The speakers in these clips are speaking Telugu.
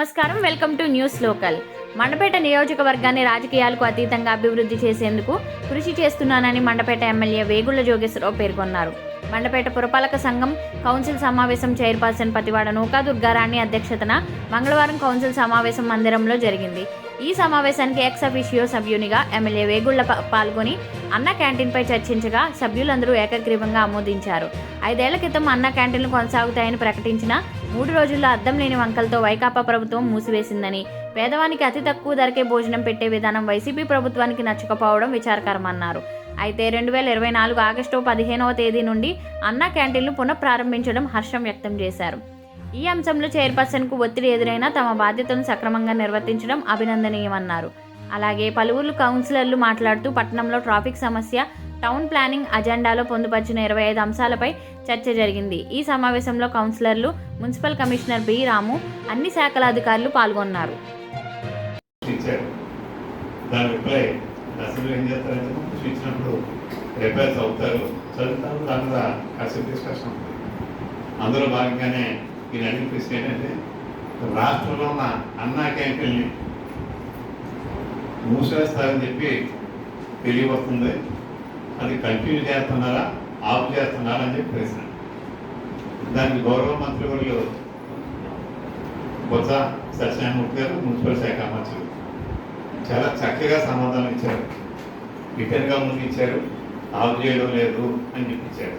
నమస్కారం. Welcome to news local. Mandapeta నియోజకవర్గాన్ని రాజకీయాలకు అతీతంగా అభివృద్ధి చేసేందుకు కృషి చేస్తున్నానని మండపేట ఎమ్మెల్యే వేగుళ్ల జోగేశ్వరరావు పేర్కొన్నారు. మండపేట పురపాలక సంఘం కౌన్సిల్ సమావేశం చైర్పర్సన్ పతివాడ నూకా దుర్గారాణి అధ్యక్షతన మంగళవారం కౌన్సిల్ సమావేశం మందిరంలో జరిగింది. ఈ సమావేశానికి ఎక్స్ అఫీషియో సభ్యునిగా ఎమ్మెల్యే వేగుళ్ల పాల్గొని అన్న క్యాంటీన్పై చర్చించగా సభ్యులందరూ ఏకగ్రీవంగా ఆమోదించారు. 5 ఏళ్ల క్రితం అన్న క్యాంటీన్లు కొనసాగుతాయని ప్రకటించిన 3 రోజుల్లో అద్దం లేని వంకలతో వైకాపా ప్రభుత్వం మూసివేసిందని, పేదవానికి అతి తక్కువ ధరకే భోజనం పెట్టే విధానం వైసీపీ ప్రభుత్వానికి నచ్చకపోవడం విచారకరమన్నారు. అయితే 2024 ఆగస్టు 15వ తేదీ నుండి అన్న క్యాంటీన్లు పునఃప్రారంభించడం హర్షం వ్యక్తం చేశారు. ఈ అంశంలో చైర్పర్సన్కు ఒత్తిడి ఎదురైనా తమ బాధ్యతలను సక్రమంగా నిర్వర్తించడం అభినందనీయమన్నారు. అలాగే పలువురు కౌన్సిలర్లు మాట్లాడుతూ పట్టణంలో ట్రాఫిక్ సమస్య, టౌన్ ప్లానింగ్ అజెండాలో పొందుపరిచిన 25 అంశాలపై చర్చ జరిగింది. ఈ సమావేశంలో కౌన్సిలర్లు, మున్సిపల్ కమిషనర్ బి రాము, అన్ని శాఖల అధికారులు పాల్గొన్నారు. అందులో భాగంగానే ఈ అడిగిన ఏంటంటే రాష్ట్రంలో ఉన్న అన్నా క్యాంటీన్ని మూసేస్తారని చెప్పి తెలియవస్తుంది. అది కంటిన్యూ చేస్తున్నారా, ఆఫ్ చేస్తున్నారా అని చెప్పి ప్రశ్న. దానికి గౌరవ మంత్రి వర్యులు బొత్స సత్యనారాయణమూర్తి గారు, మున్సిపల్ శాఖ మంత్రులు చాలా చక్కగా సమాధానం ఇచ్చారు. రిటర్న్గా ముందు ఇచ్చారు, ఆఫ్ చేయడం లేదు అని చెప్పించారు.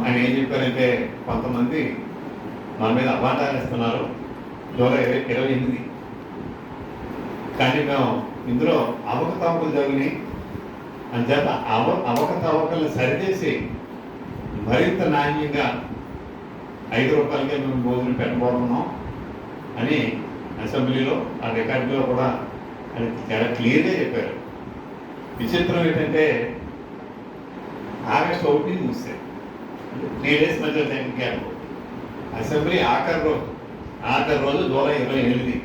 ఆయన ఏం చెప్పారంటే కొంతమంది మన మీద అవాండాలు ఇస్తున్నారు జూలై 28 కానీ మేము ఇందులో అవకతవకలు జరిగినాయి అంచేత అవకతవకలను సరిచేసి మరింత నాణ్యంగా 5 రూపాయలకే మేము భోజనం పెట్టబోతున్నాం అని అసెంబ్లీలో ఆ రికార్డులో కూడా అది చాలా క్లియర్గా చెప్పారు. విచిత్రం ఏంటంటే ఆగస్టు 1 చూస్తే 3 days మధ్య టైం గ్యాప్. అసెంబ్లీ ఆఖరి రోజు జూలై 28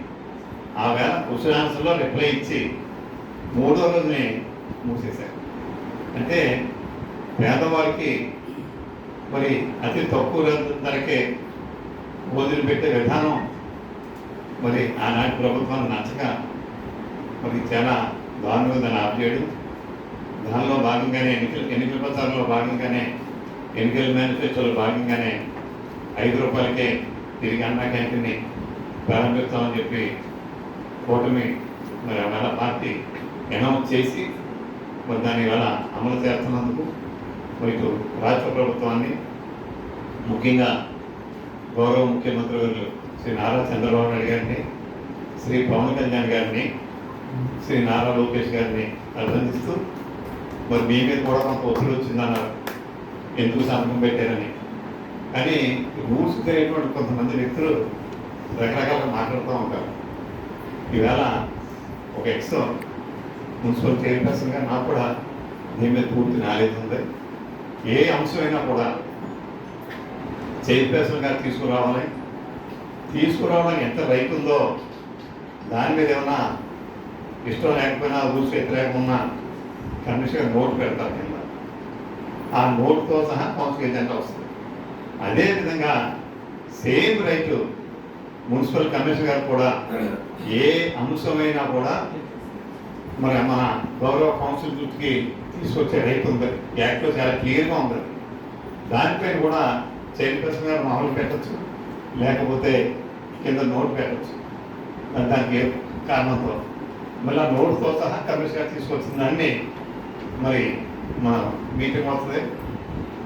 ఆ వేళ క్వశ్చన్ ఆన్సర్లో రిప్లై ఇచ్చి 3వ రోజునే మూసేశారు. అంటే పేదవారికి మరి అతి తక్కువ ధరకే భోజనం పెట్టే విధానం మరి ఆనాటి ప్రభుత్వాన్ని నచ్చక మరి చాలా దారుణంగా దాన్ని ఆఫ్ చేయడం. దానిలో భాగంగానే ఎన్నికల ప్రచారంలో భాగంగానే, ఎన్నికల మేనిఫెస్టోలో భాగంగానే 5 రూపాయలకే తిరిగి అన్నా క్యాంటీన్ని ప్రారంభిస్తామని చెప్పి కూటమి మరి ఆ పార్టీ అనౌన్స్ చేసి మరి దాని వల్ల అమలు చేస్తున్నందుకు మరి రాష్ట్ర ప్రభుత్వాన్ని, ముఖ్యంగా గౌరవ ముఖ్యమంత్రి గారు శ్రీ నారా చంద్రబాబు నాయుడు గారిని, శ్రీ పవన్ కళ్యాణ్ గారిని, శ్రీ నారా లోకేష్ గారిని అభినందిస్తూ మరి మీ మీద కూడా కొంత ఒత్తిడి వచ్చిందన్నారు, ఎందుకు సంతకం పెట్టారని. కానీ రూల్స్ తెలియనటువంటి కొంతమంది వ్యక్తులు రకరకాలుగా మాట్లాడుతూ ఉంటారు. ఈవేళ ఒక ఎక్స్ మున్సిపల్ చైర్పర్సన్గా నాకు కూడా దీని మీద పూర్తి నాలెడ్జ్ ఉంది. ఏ అంశమైనా కూడా చైర్పర్సన్గా తీసుకురావడానికి ఎంత రైట్ ఉందో దాని మీద ఏమన్నా ఇష్టం లేకపోయినా, రూల్స్ వ్యతిరేకమున్నా కమిషనర్ నోట్ పెడతారు కింద. ఆ నోట్తో సహా కౌన్సిల్ ఏజెండా వస్తుంది. అదేవిధంగా సేమ్ రైటు మున్సిపల్ కమిషనర్ గారు కూడా ఏ అంశమైనా కూడా మరి మన గౌరవ కౌన్సిల్ దృష్టికి తీసుకొచ్చే రైట్ ఉంది. యాక్ట్లో చాలా క్లియర్గా ఉంది. దానిపైన కూడా చైర్పర్సన్ గారు మామూలు పెట్టచ్చు, లేకపోతే కింద నోట్ పెట్టచ్చు. దానికి ఏ కారణంతో మళ్ళీ ఆ నోట్తో సహా కమిషనర్ గారు తీసుకొచ్చిన దాన్ని మరి మన మీటింగ్ వస్తుంది.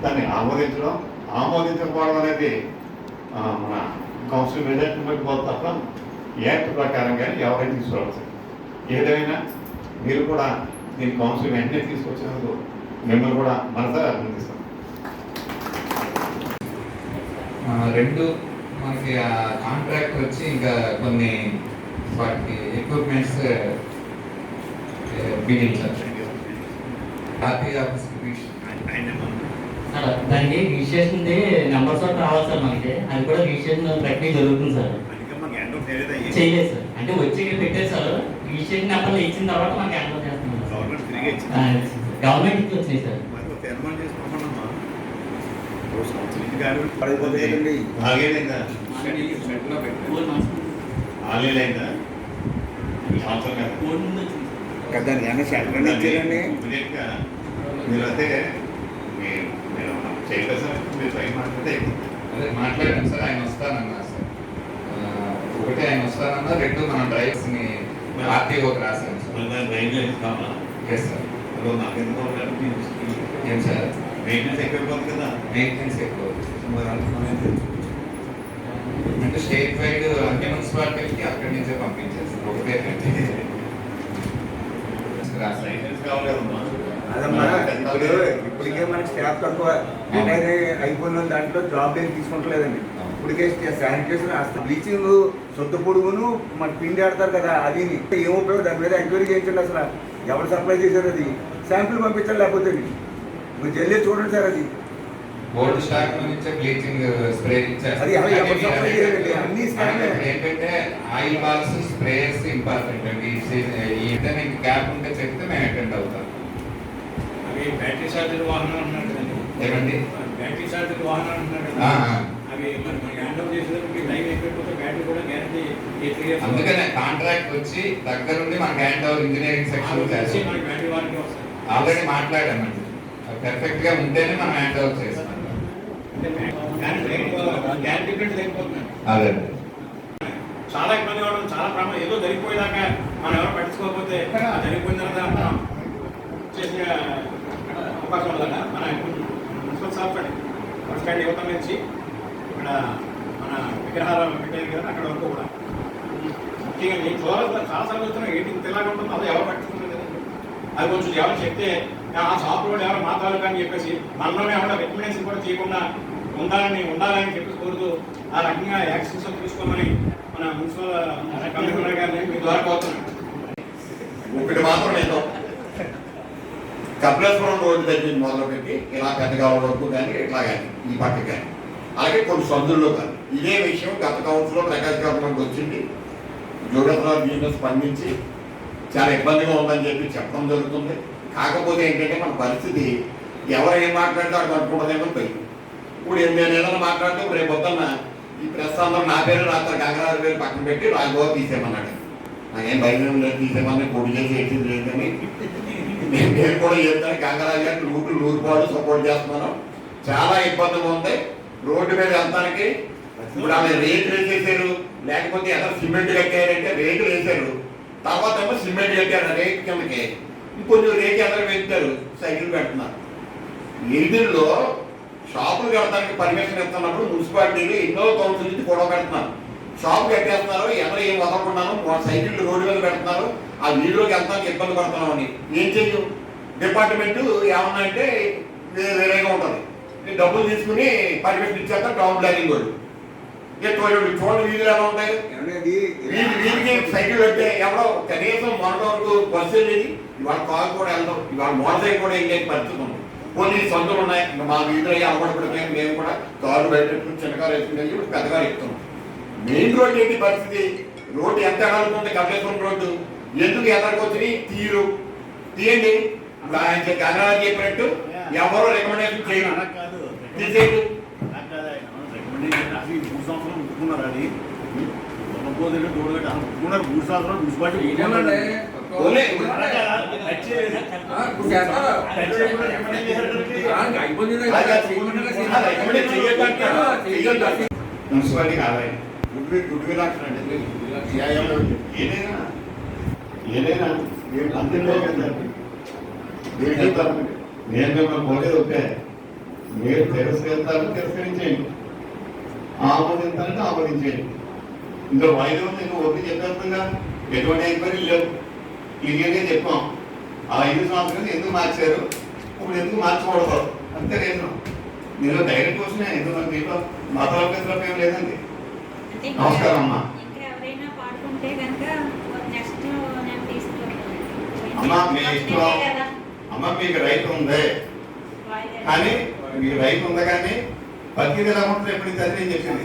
దాన్ని ఆమోదించకపోవడం అనేది మన కౌన్సిల్ మెజార్టీ బట్టి పోతే తప్ప యాక్ట్ ప్రకారం కానీ ఎవరైనా తీసుకోవచ్చు. ఏదైనా మీరు కూడా దీని కౌన్సిల్ వెంటనే తీసుకొచ్చినందుకు మిమ్మల్ని కూడా మనసారా అభినందిస్తాం. 2 మనకి కాంట్రాక్ట్ వచ్చి ఇంకా కొన్ని వాటికి ఎక్విప్మెంట్స్ బిల్డింగ్ దానికి రిజిస్ట్రేషన్ నెంబర్స్ రావాలి సార్. మనకి అది కూడా రిజిస్ట్రేషన్ ప్రక్రియ జరుగుతుంది సార్. చేయలేదు సార్, అంటే వచ్చి పెట్టారు సార్. రిజిస్ట్రేషన్ నెంబర్లు ఇచ్చిన తర్వాత మనకి హ్యాండ్ చేస్తున్నాం. గవర్నమెంట్ వచ్చినాయి సార్. ఆన్లైన్ అయిందా ఈ సంవత్సరం కదా కోడ్ ముందు వచ్చింది సార్. దానికి ఏమైనా షెల్టర్ ఇచ్చారండి? ఇమీడియట్గా మీరు అయితే మీరు చేయలేదు మీరు ట్రై మాట్లాడితే అదే మాట్లాడాను సార్, ఆయన వస్తానన్నారు సార్. ఒకటి ఆయన వస్తానన్నా, రెండు మన డ్రైవర్స్ని ఆర్టీఓకి రాశాను సార్. మళ్ళీ రైల్వే కావాలా ఎస్ సార్. అదో నాకు ఎందుకు ఏం సార్? మెయింటెనెన్స్ ఎక్కువైపోతుంది కదా మెయింటెనెన్స్ ఎక్కువ మరి అంటున్నాను అంటే స్టేట్ వైడ్ అన్ని మున్సిపాలిటీకి అక్కడి నుంచే పంపించేస్తారు. ఒకటే రాశాను. లైసెన్స్ కావాలి కదమ్మా అదమ్మా ఇప్పటికే మనకి స్టాఫ్ తక్కువ రిటైర్ అయిపోయిన దాంట్లో జాబ్ ఏం తీసుకుంటలేదండి. ఇప్పటికే శానిటేషన్ బ్లీచింగ్ సొద్దు పొడుగును మన పిండి ఆడతారు కదా, అది ఏం ఉపయోగం? దాని మీద ఎంక్వైరీ చేయించండి. అసలు ఎవరు సప్లై చేశారు? అది శాంపిల్ పంపించాలి. లేకపోతే మీరు జల్లి చూడండి సార్. అది బోర్డు స్టాక్ నుంచే బ్లీచింగ్ స్ప్రే ఇచ్చారు. అది ఎవరు సప్లై చేయాలండి? అన్ని స్టాక్ ఏంటంటే ఆయిల్ బాల్స్, స్ప్రేయర్స్ ఇంపార్టెంట్ అండి. ఈ మీకు గ్యాప్ ఉంటే చెప్తే మేము అటెండ్ అవుతాం. అవి బ్యాటరీ ఛార్జర్ వాహనాలు అంటున్నారు కదండి. ఏమండి? బ్యాటరీ ఛార్జర్ వాహనాలు అంటున్నారు ఆ, కదా. ఆ. అవి మరి మనకి హ్యాండ్ ఓవర్ చేసేటప్పుడు టైం అయిపోతే బ్యాటరీ కూడా గ్యారంటీ 3 years. అందుకనే కాంట్రాక్ట్ వచ్చి దగ్గరుండి మన హ్యాండ్ ఓవర్ ఇంజనీరింగ్ సెక్షన్ వచ్చి చేస్తాం. మనకి బ్యాటరీ వారంటీ వస్తుంది. ఆల్రెడీ మాట్లాడామండి. పర్ఫెక్ట్ గా ఉంటేనే మనం హ్యాండ్ ఓవర్ చేస్తాం. గ్యారంటీ ప్రింట్ లేకపోతున్నాను. అదే చాలా ఇబ్బంది కావడం, చాలా ప్రమాదం. ఏదో జరిగిపోయేదాకా మనం ఎవరు పట్టించుకోకపోతే జరిగిపోయిన తర్వాత మనం చేసే అవకాశం ఉండదా? మన మున్సిపల్ షాప్ అండి బస్ స్టాండ్ యువత నుంచి ఇక్కడ మన విగ్రహాలు పెట్టేది కదా, అక్కడ వరకు కూడా ముఖ్యంగా నేను చూడాలి చాలా సార్లు చూస్తున్నాను. ఏంటి ఇంత ఇలాగ ఉంటుందో అది ఎవరు పట్టించుకుంటుంది కదా. అది కొంచెం ఎవరు చెప్తే ఆ షాప్లో ఎవరు మా తాలూకా అని చెప్పేసి మనలోనే ఎవరైనా రికమెండేషన్ కూడా చేయకుండా ఉండాలని చెప్పేసి కోరుతూ ఆ రకంగా యాక్షన్స్ తీసుకోమని మన మున్సిపల్ కమిషనర్ గారిని మీ ద్వారా కోరుతున్నాను. ఒకటి మాత్రం నేను కపిలేశ్వరం రోడ్డు దగ్గర మొదలుపెట్టి ఇలా పెద్దగావ వరకు కానీ ఇట్లా కానీ ఈ పక్కకి కానీ అలాగే కొన్ని సందుల్లో కానీ ఇదే విషయం గత కౌన్సిల్లో ప్రకాశ్ గవర్నమెంట్ వచ్చింది. జోగేశ్వరరావు దీంట్లో స్పందించి చాలా ఇబ్బందిగా ఉందని చెప్పి చెప్పడం జరుగుతుంది. కాకపోతే ఏంటంటే మన పరిస్థితి ఎవరు ఏం మాట్లాడితే అక్కడ అనుకుంటుందేమో పోయి ఇప్పుడు నేను ఏదైనా మాట్లాడితే రేపు పొద్దున్న ఈ ప్రెస్ అందరూ నా పేరు రాత్రి గంగరాజు పేరు పక్కన పెట్టి రాజగోవా తీసేయమన్నాడు. నాకేం భయం లేదు, తీసేమని పొడి చేసి ఎక్కింది లేదని నేను కూడా చెప్తాను. గంగరాజు గారికి 100% సపోర్ట్ చేస్తున్నాను. చాలా ఇబ్బందిగా ఉంది రోడ్డు మీద వెళ్తానికి. ఇప్పుడు ఆమె రేట్లు వేసేసారు, లేకపోతే ఎలా సిమెంట్ కట్టారంటే రేట్లు వేసారు, తర్వాత ఏమో సిమెంట్ కట్టారు రేట్ కిందకి, ఇంకొంచెం రేట్ ఎదరు పెంచారు, సైకిల్ పెడుతున్నారు. ఎదురులో షాపులు కట్టడానికి పర్మిషన్ ఇస్తున్నప్పుడు మున్సిపాలిటీలు ఎన్నో కౌన్సిల్ నుంచి గొడవ పెడుతున్నారు. షాప్ కట్టేస్తున్నారు, ఎవరు ఏం వదలకున్నాను సైకిళ్ళు రోడ్డు మీద పెడుతున్నారు, ఆ వీధిలోకి వెళ్తానికి ఇబ్బంది పడుతున్నాం అని. ఏం చెయ్యం? డిపార్ట్మెంట్ ఏమన్నా అంటే వేరేగా ఉంటుంది. డబ్బులు తీసుకుని పర్మిషన్ ఇచ్చేస్తారు టౌన్ ప్లానింగ్ వాళ్ళు. చూడండి వీధులు ఎలా ఉంటాయి. వీధికి సైకిల్ పెడితే ఎవరో కనీసం మొన్నటి వరకు బస్సు వెళ్ళేది, ఇవాళ కారు కూడా వెళ్దాం, ఇవాళ మోటార్ సైకిల్ కూడా వెళ్ళే పరిస్థితి ఉంది. కొన్ని సందులు ఉన్నాయి, ఇంకా మా వీధిలో అలవాటుపడిపోయాం. మేము కూడా కారు బయట చిన్న కారు వేసుకుంటే ఇప్పుడు పెద్ద కారు ఎక్కుతున్నాం. మెయిన్ రోడ్డు ఏంటి పరిస్థితి? రోడ్డు ఎంత ఎడాలుతుంది? కపిలేశ్వరం రోడ్డు ఎందుకు ఎదరికొచ్చి తీయండి. ఆయన గంగరాజు చెప్పినట్టు ఎవరో రికమెండేషన్ చేయరు, తీసేయండి. మున్సిపాలిటీ కావాలి గుడ్ విలాక్షన్ అంటే ఏదైనా అంతిలో నేను మిమ్మల్ని పోలేదు ఓకే, మీరు తిరస్కరించేయండి, ఆమోదించాలంటే ఆమోదించేయండి. ఇందులో వాయిదా ఉంది, నువ్వు ఓకే చెప్పేస్తుందా? ఎటువంటి ఎంక్వైరీ లేవు, క్లియర్గా చెప్పాం. ఆ 5 సంవత్సరాలు ఎందుకు మార్చారు, ఇప్పుడు ఎందుకు మార్చకూడదు అంతే లేదు. మీరు డైరెక్ట్ క్వశ్చన్ ఎందుకు దీంట్లో మతాల ఏం లేదండి. నమస్కారం అమ్మా. అమ్మా మీ ఇష్టం అమ్మ, మీకు రైట్ ఉంది కానీ మీకు రైట్ ఉంది కానీ 10 నెలల అమౌంట్ ఎప్పుడు చదివి చెప్పింది.